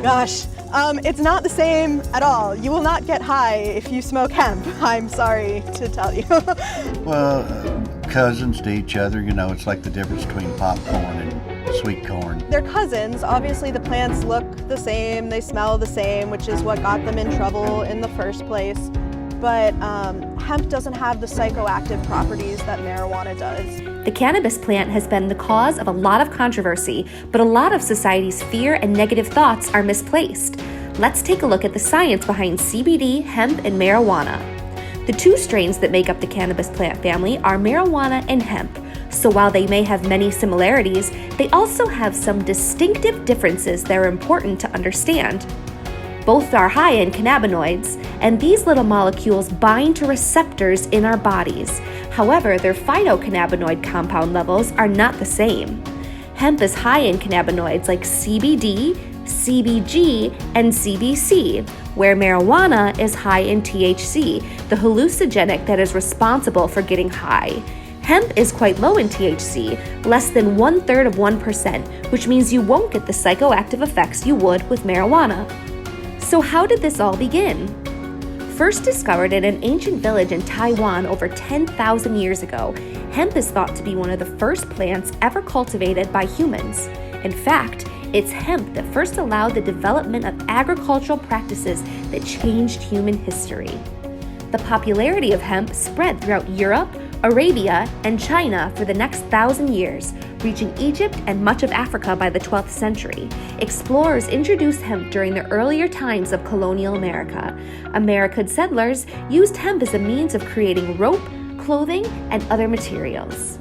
gosh, it's not the same at all. You will not get high if you smoke hemp, I'm sorry to tell you. Well, cousins to each other, it's like the difference between popcorn and sweet corn. They're cousins. Obviously the plants look the same, they smell the same, which is what got them in trouble in the first place. But hemp doesn't have the psychoactive properties that marijuana does. The cannabis plant has been the cause of a lot of controversy, but a lot of society's fear and negative thoughts are misplaced. Let's take a look at the science behind CBD, hemp, and marijuana. The two strains that make up the cannabis plant family are marijuana and hemp. So while they may have many similarities, they also have some distinctive differences that are important to understand. Both are high in cannabinoids, and these little molecules bind to receptors in our bodies. However, their phytocannabinoid compound levels are not the same. Hemp is high in cannabinoids like CBD, CBG, and CBC, where marijuana is high in THC, the hallucinogenic that is responsible for getting high. Hemp is quite low in THC, less than 1/3 of 1%, which means you won't get the psychoactive effects you would with marijuana. So how did this all begin? First discovered in an ancient village in Taiwan over 10,000 years ago, hemp is thought to be one of the first plants ever cultivated by humans. In fact, it's hemp that first allowed the development of agricultural practices that changed human history. The popularity of hemp spread throughout Europe, Arabia, and China for the next 1,000 years, reaching Egypt and much of Africa by the 12th century. Explorers introduced hemp during the earlier times of colonial America. American settlers used hemp as a means of creating rope, clothing, and other materials.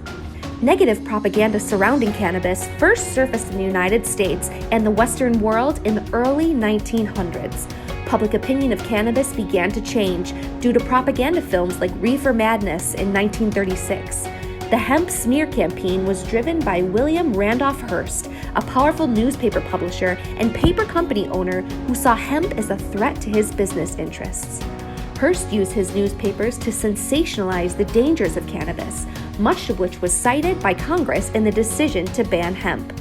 Negative propaganda surrounding cannabis first surfaced in the United States and the Western world in the early 1900s. Public opinion of cannabis began to change due to propaganda films like Reefer Madness in 1936. The hemp smear campaign was driven by William Randolph Hearst, a powerful newspaper publisher and paper company owner who saw hemp as a threat to his business interests. Hearst used his newspapers to sensationalize the dangers of cannabis, much of which was cited by Congress in the decision to ban hemp.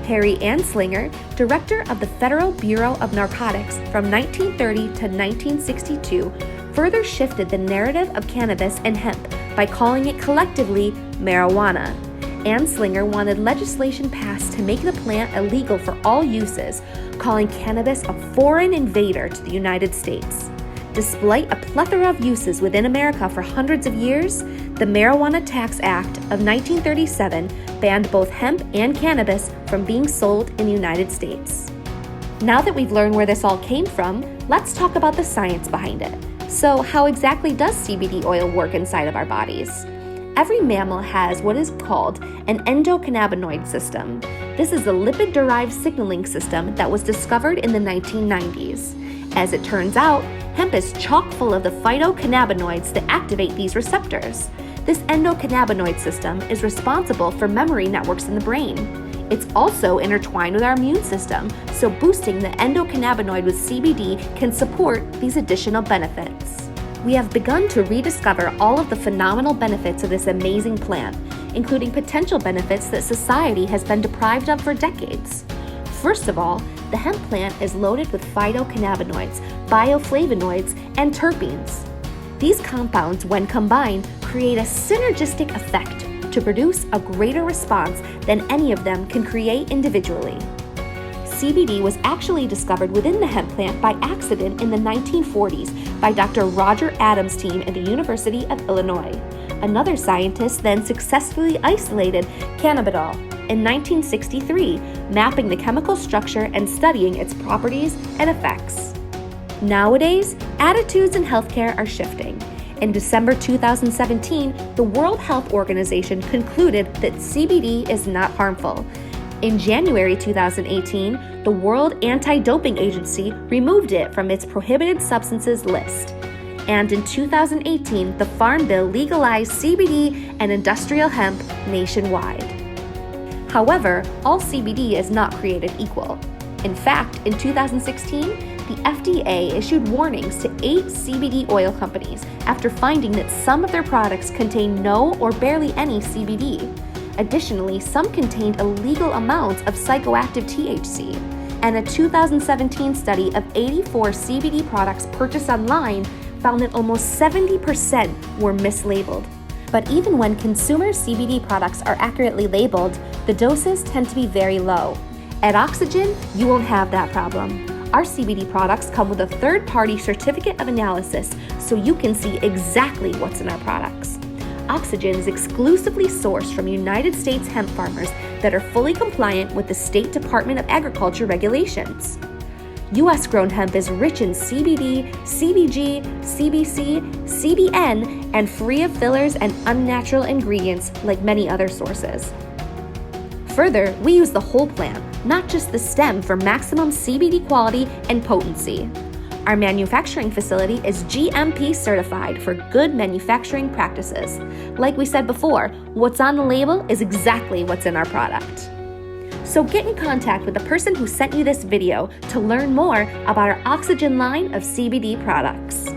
Harry Anslinger, director of the Federal Bureau of Narcotics from 1930 to 1962, further shifted the narrative of cannabis and hemp by calling it collectively marijuana. Anslinger wanted legislation passed to make the plant illegal for all uses, calling cannabis a foreign invader to the United States. Despite a plethora of uses within America for hundreds of years, the Marijuana Tax Act of 1937 banned both hemp and cannabis from being sold in the United States. Now that we've learned where this all came from, let's talk about the science behind it. So how exactly does CBD oil work inside of our bodies? Every mammal has what is called an endocannabinoid system. This is a lipid-derived signaling system that was discovered in the 1990s. As it turns out, hemp is chock full of the phytocannabinoids that activate these receptors. This endocannabinoid system is responsible for memory networks in the brain. It's also intertwined with our immune system, so boosting the endocannabinoid with CBD can support these additional benefits. We have begun to rediscover all of the phenomenal benefits of this amazing plant, including potential benefits that society has been deprived of for decades. First of all, the hemp plant is loaded with phytocannabinoids, bioflavonoids, and terpenes. These compounds, when combined, create a synergistic effect to produce a greater response than any of them can create individually. CBD was actually discovered within the hemp plant by accident in the 1940s by Dr. Roger Adams' team at the University of Illinois. Another scientist then successfully isolated cannabidiol in 1963, mapping the chemical structure and studying its properties and effects. Nowadays, attitudes in healthcare are shifting. In December 2017, the World Health Organization concluded that CBD is not harmful. In January 2018, the World Anti-Doping Agency removed it from its prohibited substances list. And in 2018, the Farm Bill legalized CBD and industrial hemp nationwide. However, all CBD is not created equal. In fact, in 2016, the FDA issued warnings to 8 CBD oil companies after finding that some of their products contain no or barely any CBD. Additionally, some contained illegal amounts of psychoactive THC. And a 2017 study of 84 CBD products purchased online found that almost 70% were mislabeled. But even when consumer CBD products are accurately labeled, the doses tend to be very low. At OXZGEN, you won't have that problem. Our CBD products come with a third-party certificate of analysis, so you can see exactly what's in our products. OXZGEN is exclusively sourced from United States hemp farmers that are fully compliant with the State Department of Agriculture regulations. U.S.-grown hemp is rich in CBD, CBG, CBC, CBN, and free of fillers and unnatural ingredients like many other sources. Further, we use the whole plant, not just the stem, for maximum CBD quality and potency. Our manufacturing facility is GMP certified for good manufacturing practices. Like we said before, what's on the label is exactly what's in our product. So get in contact with the person who sent you this video to learn more about our OXZGEN line of CBD products.